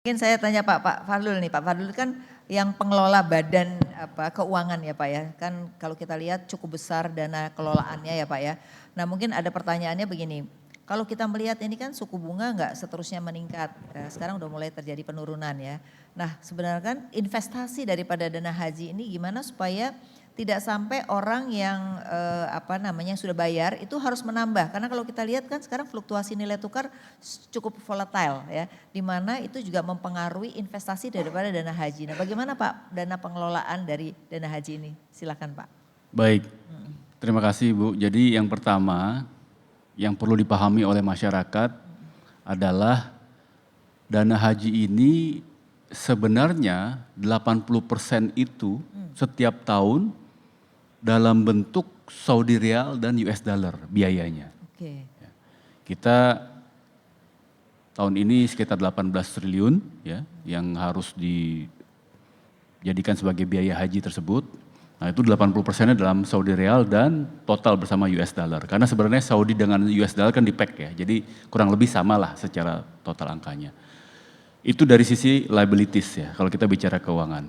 Mungkin saya tanya Pak Fadlul nih, Pak Fadlul kan yang pengelola badan keuangan ya Pak ya, kan kalau kita lihat cukup besar dana kelolaannya ya Pak ya. Nah mungkin ada pertanyaannya begini, kalau kita melihat ini kan suku bunga nggak seterusnya meningkat, sekarang udah mulai terjadi penurunan ya. Nah sebenarnya kan investasi daripada dana haji ini gimana supaya tidak sampai orang yang sudah bayar itu harus menambah, karena kalau kita lihat kan sekarang fluktuasi nilai tukar cukup volatile ya, di mana itu juga mempengaruhi investasi daripada dana haji. Nah bagaimana Pak dana pengelolaan dari dana haji ini? Silakan Pak. Baik, terima kasih Bu. Jadi yang pertama yang perlu dipahami oleh masyarakat adalah dana haji ini sebenarnya 80% itu setiap tahun dalam bentuk Saudi Rial dan US Dollar biayanya. Oke. Kita tahun ini sekitar 18 triliun ya yang harus dijadikan sebagai biaya haji tersebut. Nah itu 80%-nya dalam Saudi Rial dan total bersama US Dollar. Karena sebenarnya Saudi dengan US Dollar kan di-pack ya, jadi kurang lebih sama lah secara total angkanya. Itu dari sisi liabilities ya kalau kita bicara keuangan.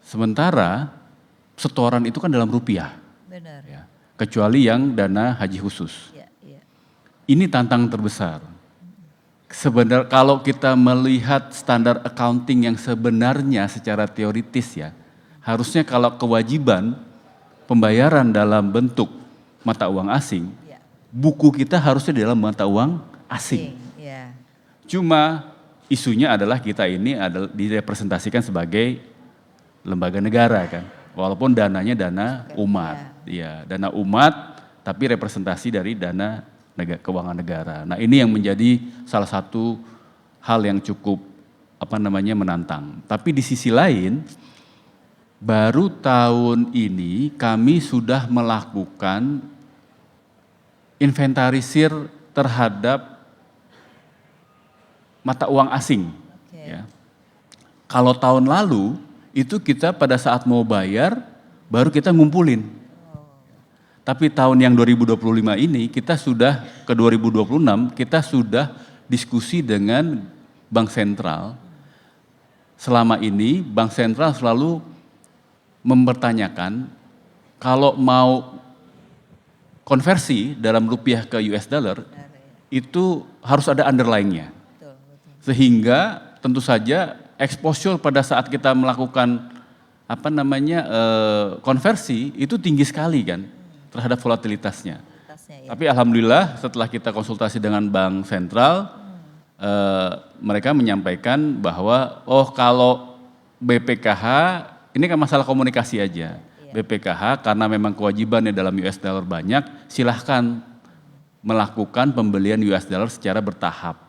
Sementara setoran itu kan dalam rupiah. Benar. Ya, kecuali yang dana haji khusus. Ya, ya. Ini tantangan terbesar. Sebenarnya kalau kita melihat standar accounting yang sebenarnya secara teoritis ya, harusnya kalau kewajiban pembayaran dalam bentuk mata uang asing, Ya. buku kita harusnya dalam mata uang asing. Ya. Cuma isunya adalah kita ini adalah direpresentasikan sebagai lembaga negara kan. Walaupun dananya dana umat, ya dana umat, tapi representasi dari dana keuangan negara. Nah ini yang menjadi salah satu hal yang cukup menantang. Tapi di sisi lain, baru tahun ini kami sudah melakukan inventarisir terhadap mata uang asing. Okay. Ya. Kalau tahun lalu itu kita pada saat mau bayar baru kita ngumpulin. Tapi tahun yang 2025 ini kita sudah ke 2026 kita sudah diskusi dengan Bank Sentral. Selama ini Bank Sentral selalu mempertanyakan kalau mau konversi dalam rupiah ke US Dollar itu harus ada underlying-nya. Sehingga tentu saja exposure pada saat kita melakukan konversi itu tinggi sekali kan terhadap volatilitasnya. Ya. Tapi alhamdulillah setelah kita konsultasi dengan Bank Sentral, mereka menyampaikan bahwa kalau BPKH ini kan masalah komunikasi aja. Ya. BPKH karena memang kewajibannya dalam US Dollar banyak, silahkan melakukan pembelian US Dollar secara bertahap.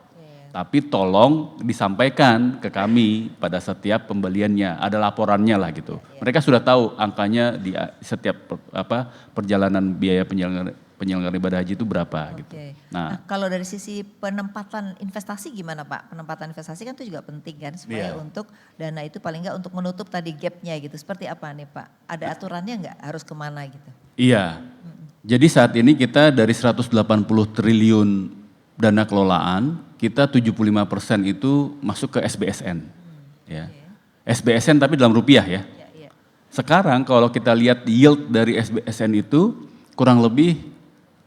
Tapi tolong disampaikan ke kami pada setiap pembeliannya, ada laporannya lah gitu. Mereka sudah tahu angkanya di setiap perjalanan biaya penyelenggaraan ibadah haji itu berapa gitu. Nah, kalau dari sisi penempatan investasi gimana Pak? Penempatan investasi kan itu juga penting kan supaya untuk dana itu paling enggak untuk menutup tadi gapnya gitu. Seperti apa nih Pak? Ada aturannya enggak harus kemana gitu? Iya. Jadi saat ini kita dari 180 triliun dana kelolaan, kita 75% itu masuk ke SBSN. Ya. SBSN tapi dalam rupiah ya. Sekarang kalau kita lihat yield dari SBSN itu kurang lebih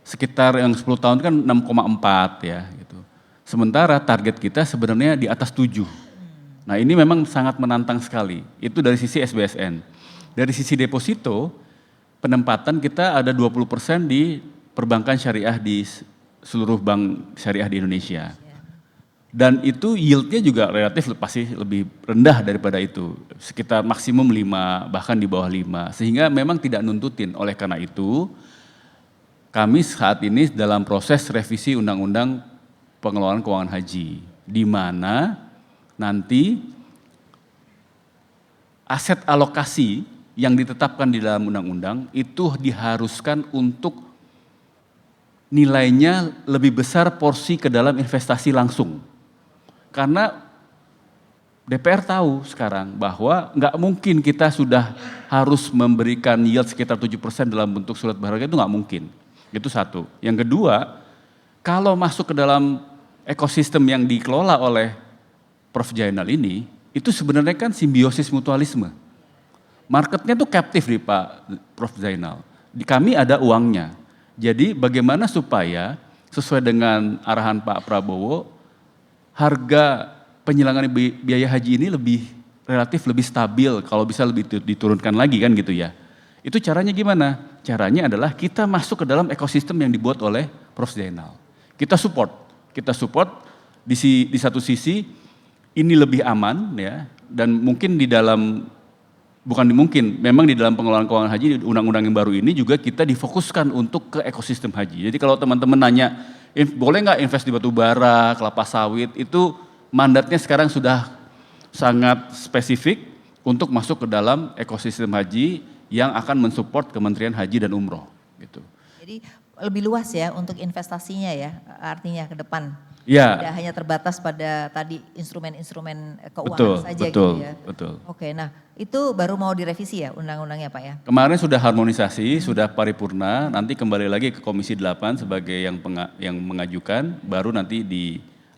sekitar yang 10 tahun kan 6,4 ya gitu. Sementara target kita sebenarnya di atas 7. Nah ini memang sangat menantang sekali. Itu dari sisi SBSN. Dari sisi deposito, penempatan kita ada 20% di perbankan syariah di seluruh bank syariah di Indonesia. Dan itu yieldnya juga relatif pasti lebih rendah daripada itu. Sekitar maksimum 5, bahkan di bawah 5. Sehingga memang tidak nuntutin. Oleh karena itu, kami saat ini dalam proses revisi Undang-Undang Pengelolaan Keuangan Haji. Di mana nanti aset alokasi yang ditetapkan di dalam undang-undang itu diharuskan untuk nilainya lebih besar porsi ke dalam investasi langsung. Karena DPR tahu sekarang bahwa nggak mungkin kita sudah harus memberikan yield sekitar 7% dalam bentuk surat berharga, itu nggak mungkin. Itu satu. Yang kedua, kalau masuk ke dalam ekosistem yang dikelola oleh Prof Jainal ini, itu sebenarnya kan simbiosis mutualisme. Marketnya tuh captive nih Pak Prof Zainal. Di kami ada uangnya. Jadi bagaimana supaya sesuai dengan arahan Pak Prabowo, harga penyelenggaraan biaya haji ini relatif lebih stabil, kalau bisa lebih diturunkan lagi kan gitu ya. Itu caranya gimana? Caranya adalah kita masuk ke dalam ekosistem yang dibuat oleh Prof Zainal. Kita support di satu sisi ini lebih aman ya, dan mungkin memang di dalam pengelolaan keuangan haji di undang-undang yang baru ini juga kita difokuskan untuk ke ekosistem haji. Jadi kalau teman-teman nanya, boleh nggak invest di batu bara, kelapa sawit, itu mandatnya sekarang sudah sangat spesifik untuk masuk ke dalam ekosistem haji yang akan mensupport Kementerian Haji dan Umroh. Gitu. Jadi lebih luas ya untuk investasinya ya, artinya ke depan. Ya. Tidak hanya terbatas pada tadi instrumen-instrumen keuangan saja gitu ya. Betul. Oke, nah itu baru mau direvisi ya undang-undangnya Pak ya? Kemarin sudah harmonisasi, sudah paripurna, nanti kembali lagi ke Komisi 8 sebagai yang mengajukan, baru nanti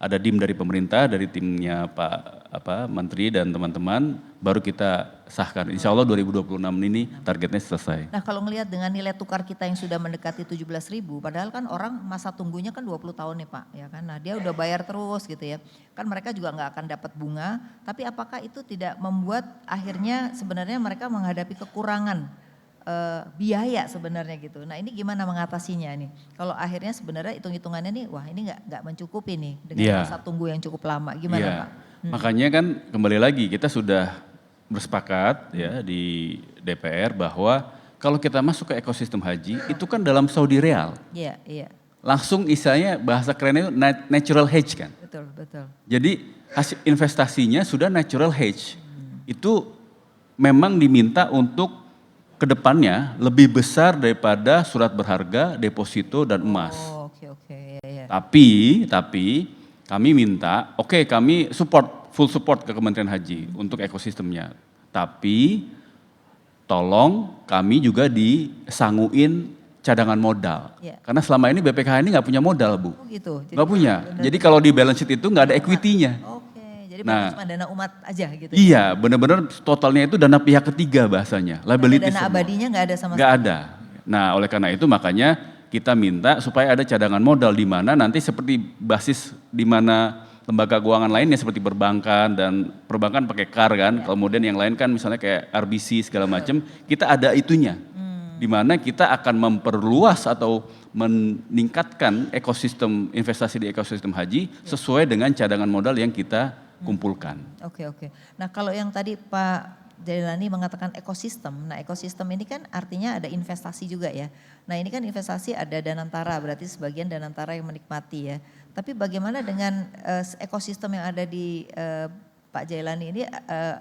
ada tim dari pemerintah, dari timnya Pak Menteri dan teman-teman, baru kita sahkan. Insya Allah 2026 ini targetnya selesai. Nah kalau ngelihat dengan nilai tukar kita yang sudah mendekati 17.000, padahal kan orang masa tunggunya kan 20 tahun nih Pak, ya kan? Nah dia udah bayar terus gitu ya, kan mereka juga nggak akan dapat bunga, tapi apakah itu tidak membuat akhirnya sebenarnya mereka menghadapi kekurangan biaya sebenarnya gitu. Nah ini gimana mengatasinya nih? Kalau akhirnya sebenarnya hitung-hitungannya nih, wah ini nggak mencukupi nih dengan masa tunggu yang cukup lama, gimana Pak? Makanya kan kembali lagi kita sudah bersepakat ya di DPR bahwa kalau kita masuk ke ekosistem haji itu kan dalam Saudi Real. Iya. Langsung istilahnya bahasa kerennya natural hedge kan. Betul. Jadi hasil investasinya sudah natural hedge. Itu memang diminta untuk kedepannya lebih besar daripada surat berharga, deposito dan emas. Oh, oke. Ya. Tapi kami minta, kami full support ke Kementerian Haji untuk ekosistemnya. Tapi tolong kami juga disanguin cadangan modal. Ya. Karena selama ini BPKH ini nggak punya modal Bu. Oh gitu. Nggak punya. Jadi kalau di balance sheet itu nggak ada equity-nya. Oke, jadi cuma dana umat aja gitu. Iya, benar-benar totalnya itu dana pihak ketiga bahasanya. Liability dana abadinya nggak ada sama sekali. Nggak ada. Nah oleh karena itu makanya kita minta supaya ada cadangan modal di mana nanti seperti basis di mana lembaga keuangan lainnya seperti perbankan dan perbankan pakai KAR kan, kemudian yang lain kan misalnya kayak RBC segala macam, kita ada itunya. Di mana kita akan memperluas atau meningkatkan ekosistem investasi di ekosistem haji sesuai dengan cadangan modal yang kita kumpulkan. Oke. Nah kalau yang tadi Pak Jailani mengatakan ekosistem, nah ekosistem ini kan artinya ada investasi juga ya. Nah ini kan investasi ada Danantara, berarti sebagian Danantara yang menikmati ya. Tapi bagaimana dengan ekosistem yang ada di Pak Jailani ini,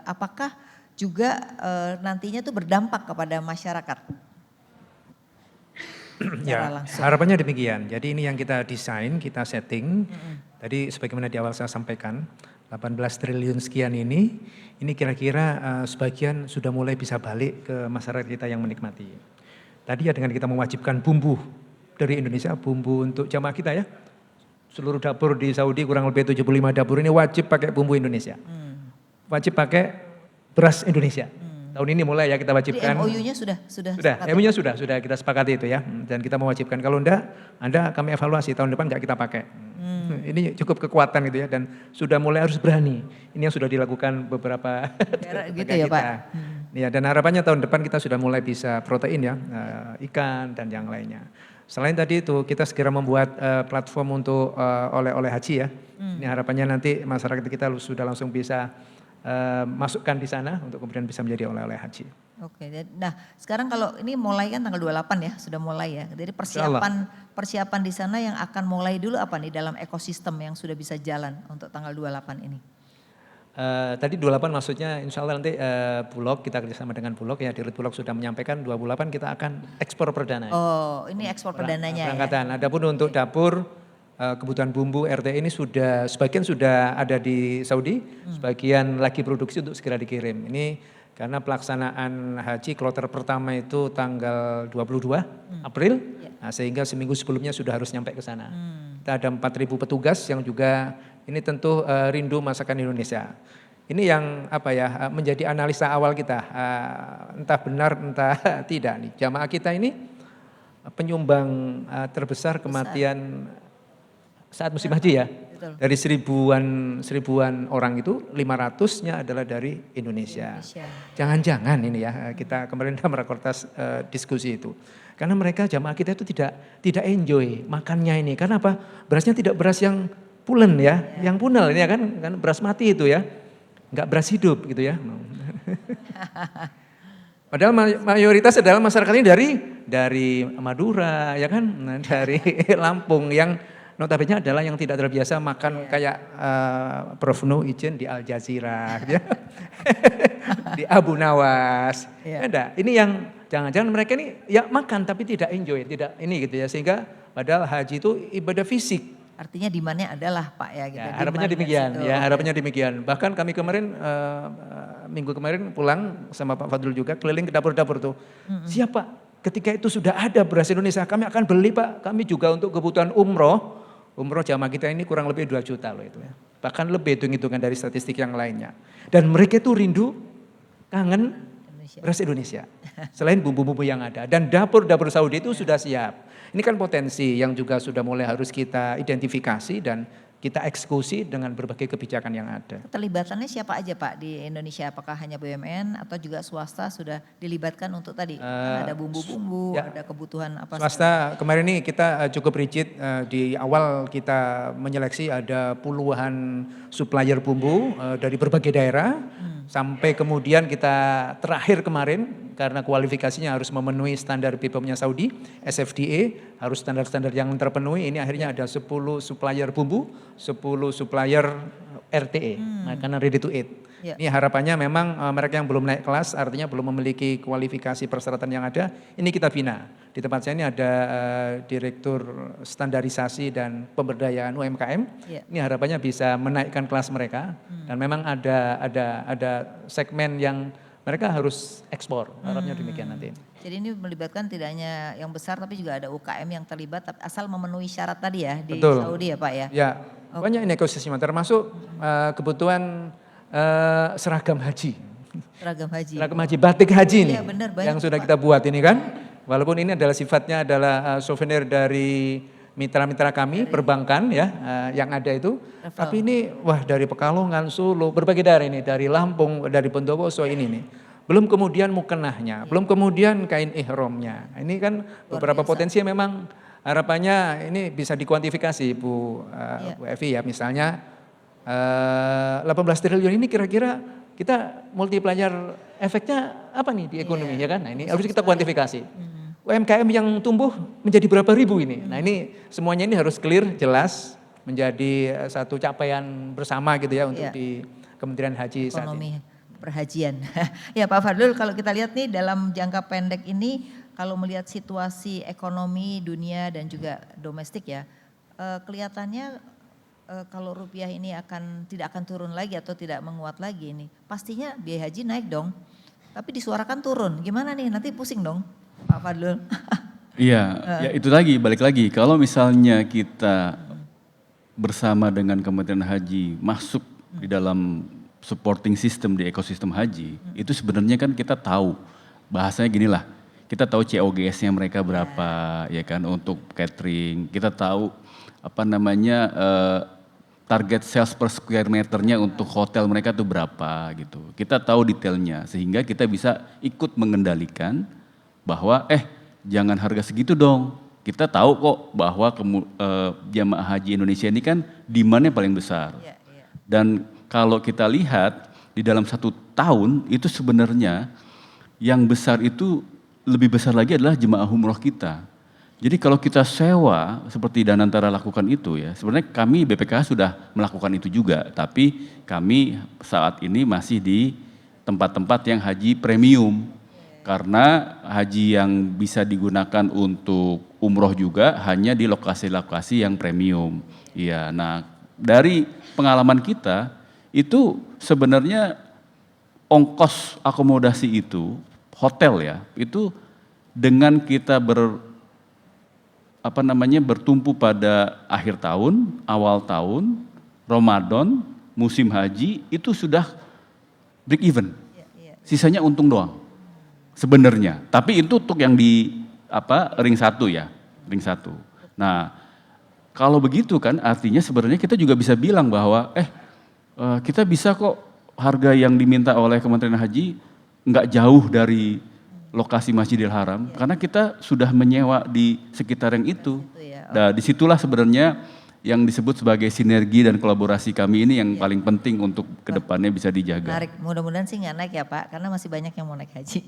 apakah juga nantinya itu berdampak kepada masyarakat? Ya, harapannya demikian. Jadi ini yang kita desain, kita setting. Tadi sebagaimana di awal saya sampaikan, 18 triliun sekian ini kira-kira sebagian sudah mulai bisa balik ke masyarakat kita yang menikmati. Tadi ya dengan kita mewajibkan bumbu dari Indonesia, bumbu untuk jamaah kita ya. Seluruh dapur di Saudi kurang lebih 75 dapur ini wajib pakai bumbu Indonesia. Wajib pakai beras Indonesia. Tahun ini mulai ya kita wajibkan. MOU-nya sudah. MOU-nya sudah kita sepakati itu ya. Dan kita mewajibkan kalau enggak, Anda kami evaluasi tahun depan enggak kita pakai. Ini cukup kekuatan gitu ya dan sudah mulai harus berani. Ini yang sudah dilakukan beberapa gitu ya Pak. Ya, dan harapannya tahun depan kita sudah mulai bisa protein ya, ikan dan yang lainnya. Selain tadi itu kita segera membuat platform untuk oleh-oleh haji ya. Ini harapannya nanti masyarakat kita sudah langsung bisa masukkan di sana untuk kemudian bisa menjadi oleh-oleh haji. Oke, nah sekarang kalau ini mulai kan tanggal 28 ya, sudah mulai ya. Jadi persiapan di sana yang akan mulai dulu apa nih dalam ekosistem yang sudah bisa jalan untuk tanggal 28 ini? Tadi 28 maksudnya insya Allah nanti Bulog, kita kerjasama dengan Bulog ya, Dirut Bulog sudah menyampaikan 28 kita akan ekspor perdana. Oh ini ekspor perdananya ya. Adapun untuk dapur, kebutuhan bumbu RT ini sebagian sudah ada di Saudi, sebagian lagi produksi untuk segera dikirim. Ini karena pelaksanaan haji kloter pertama itu tanggal 22 April, nah, sehingga seminggu sebelumnya sudah harus nyampe ke sana. Kita ada 4.000 petugas yang juga ini tentu rindu masakan Indonesia. Ini yang apa ya menjadi analisa awal kita, entah benar entah tidak nih. Jamaah kita ini penyumbang terbesar kematian saat musim haji ya. Betul. Dari seribuan orang itu 500-nya adalah dari Indonesia. Jangan-jangan ini ya kita kemarin dalam rakortas diskusi itu. Karena mereka jamaah kita itu tidak enjoy makannya ini. Karena apa? Berasnya tidak beras yang pulen ya, yang punel ini ya kan beras mati itu ya. Enggak beras hidup gitu ya. Padahal mayoritas adalah masyarakat ini dari Madura ya kan, dari Lampung yang notabene adalah yang tidak terbiasa makan kayak Prof. Nu Ijen di Al Jazeera gitu ya. Di Abu Nawas. Ada. Ini yang jangan-jangan mereka ini ya makan tapi tidak enjoy, tidak ini gitu ya. Sehingga padahal haji itu ibadah fisik. Artinya demandnya adalah Pak ya. Gitu. Ya, harapannya demikian, ya harapannya demikian. Bahkan kami kemarin minggu kemarin pulang sama Pak Fadlul juga keliling ke dapur-dapur tuh. Siapa? Ketika itu sudah ada beras Indonesia, kami akan beli Pak. Kami juga untuk kebutuhan umroh jamaah kita ini kurang lebih 2 juta loh itu ya. Bahkan lebih hitung-hitungan dari statistik yang lainnya. Dan mereka itu rindu, kangen beras Indonesia. Selain bumbu-bumbu yang ada. Dan dapur-dapur Saudi itu sudah siap. Ini kan potensi yang juga sudah mulai harus kita identifikasi dan kita eksekusi dengan berbagai kebijakan yang ada. Keterlibatannya siapa aja Pak di Indonesia? Apakah hanya BUMN atau juga swasta sudah dilibatkan untuk tadi? Ada bumbu-bumbu, ya, ada kebutuhan apa? Swasta kemarin ini kita cukup rigid, di awal kita menyeleksi ada puluhan supplier bumbu dari berbagai daerah. Sampai kemudian kita terakhir kemarin karena kualifikasinya harus memenuhi standar BPOM-nya Saudi, SFDA, harus standar-standar yang terpenuhi. Ini akhirnya ada 10 supplier bumbu, 10 supplier RTE, makanan ready to eat. Ini harapannya memang mereka yang belum naik kelas, artinya belum memiliki kualifikasi persyaratan yang ada, ini kita bina. Di tempat saya ini ada Direktur Standarisasi dan Pemberdayaan UMKM. Ini harapannya bisa menaikkan kelas mereka. Dan memang ada segmen yang mereka harus ekspor, harapnya demikian nanti. Jadi ini melibatkan tidak hanya yang besar tapi juga ada UKM yang terlibat asal memenuhi syarat tadi ya di Betul. Saudi ya Pak ya? Ya, banyak ini ekosistem termasuk kebutuhan seragam haji. Seragam haji, batik haji nih benar, yang sudah kita buat ini kan. Walaupun ini adalah sifatnya adalah souvenir dari mitra-mitra kami perbankan ya yang ada itu. Tapi ini wah dari Pekalongan, Solo, berbagai daerah ini, dari Lampung, dari Bondowoso ini nih. Belum kemudian mukenahnya, belum kemudian kain ihramnya. Ini kan beberapa potensi yang memang harapannya ini bisa dikuantifikasi Bu Evi ya, misalnya 18 triliun ini kira-kira kita multiplier efeknya apa nih di ekonomi ya kan? Nah ini harus kita kuantifikasi. UMKM yang tumbuh menjadi berapa ribu ini? Nah ini semuanya ini harus clear, jelas, menjadi satu capaian bersama gitu ya untuk di Kementerian Haji saat ini. Perhajian. Ya Pak Fadlul, kalau kita lihat nih dalam jangka pendek ini, kalau melihat situasi ekonomi dunia dan juga domestik ya, kelihatannya kalau rupiah ini tidak akan turun lagi atau tidak menguat lagi ini, pastinya biaya haji naik dong. Tapi disuarakan turun, gimana nih? Nanti pusing dong Pak Fadlul. Iya, ya itu lagi, balik lagi. Kalau misalnya kita bersama dengan Kementerian Haji masuk di dalam supporting system di ekosistem haji, itu sebenarnya kan kita tahu, bahasanya gini lah, kita tahu COGS-nya mereka berapa, ya kan, untuk catering, kita tahu apa namanya target sales per square meternya untuk hotel mereka tuh berapa gitu. Kita tahu detailnya sehingga kita bisa ikut mengendalikan bahwa jangan harga segitu dong. Kita tahu kok bahwa jamaah haji Indonesia ini kan demand-nya paling besar. Dan kalau kita lihat di dalam 1 tahun itu sebenarnya yang besar itu lebih besar lagi adalah jemaah umroh kita. Jadi kalau kita sewa seperti Danantara lakukan itu ya, sebenarnya kami BPKH sudah melakukan itu juga, tapi kami saat ini masih di tempat-tempat yang haji premium. Karena haji yang bisa digunakan untuk umroh juga hanya di lokasi-lokasi yang premium. Iya, nah dari pengalaman kita itu sebenarnya ongkos akomodasi itu, hotel ya, itu dengan kita bertumpu pada akhir tahun, awal tahun, Ramadan, musim haji itu sudah break even. Iya. Sisanya untung doang. Sebenarnya. Tapi itu untuk yang di ring 1 ya, ring 1. Nah, kalau begitu kan artinya sebenarnya kita juga bisa bilang bahwa kita bisa kok harga yang diminta oleh Kementerian Haji nggak jauh dari lokasi Masjidil Haram karena kita sudah menyewa di sekitar yang itu. Nah, disitulah sebenarnya yang disebut sebagai sinergi dan kolaborasi kami ini yang paling penting untuk kedepannya bisa dijaga. Menarik, mudah-mudahan sih nggak naik ya Pak, karena masih banyak yang mau naik haji.